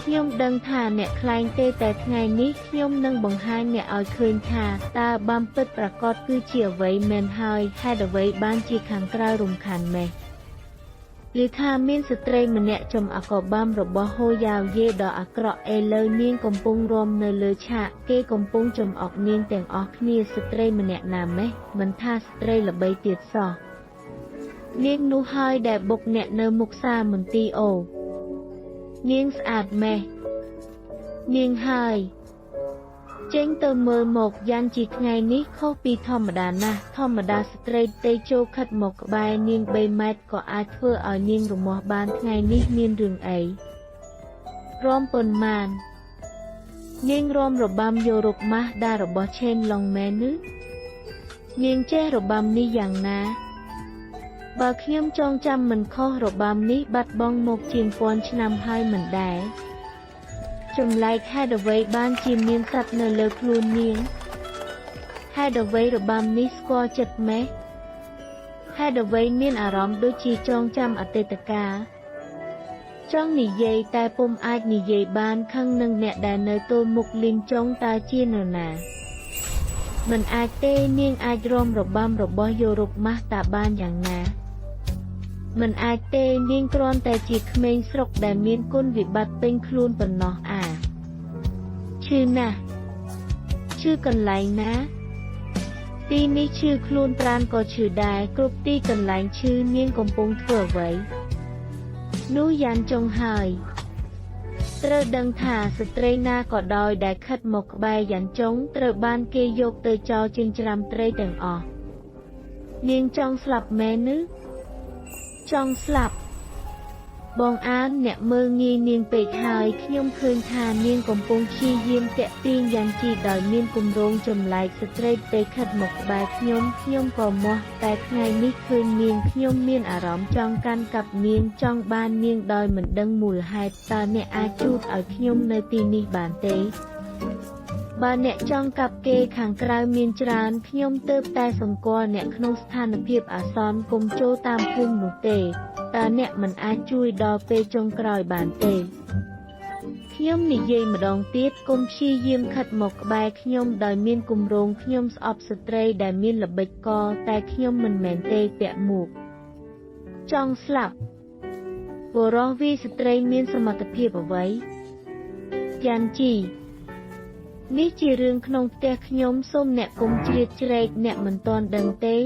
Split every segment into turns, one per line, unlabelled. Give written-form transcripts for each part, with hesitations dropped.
ខ្ញុំដឹងថាអ្នកខ្លែងទេតែថ្ងៃនេះខ្ញុំនឹងបង្ហាញអ្នកឲ្យឃើញថាតើបាំពិតប្រាកដគឺជាអ្វីមែនហើយហេតុអ្វីបានជាខាងក្រៅរំខានម៉េះឮថាមានស្ត្រីម្នាក់ចំអកបាំរបស់ហូយ៉ាវយេដ៏អាក្រក់ឥឡូវនាងកំពុងរាំនៅលើឆាកគេកំពុងចំអកនាងទាំងអស់គ្នាស្ត្រីម្នាក់ណាម៉េះមិនថាស្ត្រីល្បីទៀតសោះនាងនោះហើយដែលបុកអ្នកនៅមុខសាមន្ទីរអូនាងស្អាតម៉េះនាងហើយចេញទៅមើលមកយ៉ាងជាថ្ងៃនេះខុសពីធម្មតាណាស់ធម្មតាស្ត្រីទេចូលខិតមកក្បែរនាង3ម៉ែត្រក៏អាចធ្វើឲ្យនាងរមាស់បានថ្ងៃនេះមានរឿងអីរំប៉ុន្មាននាងរំរបាំយូរ៉ុបម៉ាស់ដារបស់ឆេនឡុងមែនឬនាងចេះរបាំនេះយ៉ាងណាបើខ្ញុំចងចាំមិនខុសរបាំនេះបាត់បង់មកជាងពាន់ឆ្នាំហើយមិនដែរចម្លែកហេតុអ្វីបានជាមានសត្វនៅលើខ្លួននាងហេតុអ្វីរបាំនេះស្គាល់ចិត្តម៉េះហេតុអ្វីមានអារម្មណ៍ដូចជាចងចាំអតីតកាលចង់និយាយតែពុំអាចនិយាយបានខឹងនឹងអ្នកដែលនៅទល់មុខលីនចុងតើជានរណាមិនអាចទេនាងអាចរំរបាំរបស់យូរ៉ុបម៉ាស់តាបានយ៉ាងណាមិនអាចទេនាងគ្រាន់តែជាក្មេងស្រុកដែលមានគុណវិបត្តិពេញខ្លួនប៉ុណ្ណោះឈឺណាស់ឈឺកន្លែងណាទីនេះឈឺខ្លួនប្រាណក៏ឈឺដែរគ្រប់ទីកន្លែងឈឺនាងកំពុងធ្វើអ្វីនោះយ៉ាងចុងហើយត្រូវដឹងថាស្ត្រីណាក៏ដោយដែលខិតមកក្បែរយ៉ាងចុងត្រូវបានគេយកទៅចោលជាងច្រាំត្រីទាំងអស់នាងចង់ស្លាប់មែនឬចង់ស្លាប់បងអានអ្នកមើលងាយនាងពេកហើយខ្ញុំឃើញថានាងកំពុងព្យាយាមតាក់ទាញយ៉ាងជីដោយមានគម្រោងចម្លែកស្ត្រីពេកខិតមកក្បែរខ្ញុំក៏មាស់តែថ្ងៃនេះឃើញនាងខ្ញុំមានអារម្មណ៍ចង់កាន់កាប់នាងចង់បាននាងដោយមិនដឹងមូលហេតុតើអ្នកអាចជូតឲ្យខ្ញុំនៅទីនេះបានទេបើអ្នកចង់កាប់គេខាងក្រៅមានច្រើនខ្ញុំទើបតែសម្គាល់អ្នកក្នុងស្ថានភាពអាសន្នកុំចូលតាមភូមិនោះទេតើអ្នកមិនអាចជួយដល់ពេលចុងក្រោយបានទេខ្ញុំនិយាយម្ដងទៀតកុំព្យាយាមខិតមកក្បែរខ្ញុំដោយមានគម្រោងខ្ញុំស្អប់ស្ត្រីដែលមានល្បិចកតែខ្ញុំមិនមែនទេពាក់មួកចង់ស្លាប់បុរសវាស្ត្រីមានសមត្ថភាពអ្វីយ៉ាងជីនេះជារឿងក្នុងផ្ទះខ្ញុំសូមអ្នកកុំជ្រៀតជ្រែកអ្នកមិនទាន់ដឹងទេ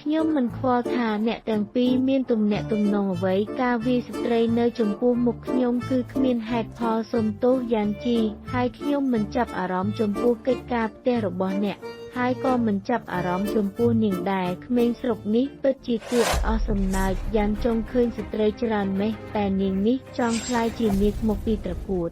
ខ្ញុំមិនខ្វល់ថាអ្នកទាំងពីរមានទំនាក់ទំនងអ្វីការវាស្ត្រីនៅចំពោះមុខខ្ញុំគឺគ្មានហេតុផលសុំទោសយ៉ាងជីហើយខ្ញុំមិនចាប់អារម្មណ៍ចំពោះកិច្ចការផ្ទះរបស់អ្នកហើយក៏មិនចាប់អារម្មណ៍ចំពោះនាងដែរក្មេងស្រុកនេះពិតជាគួរអស់សំណើចយ៉ាងចង់ឃើញស្ត្រីច្រើនម៉េះតែនាងនេះចង់ក្លាយជានាងមកពីត្រកួត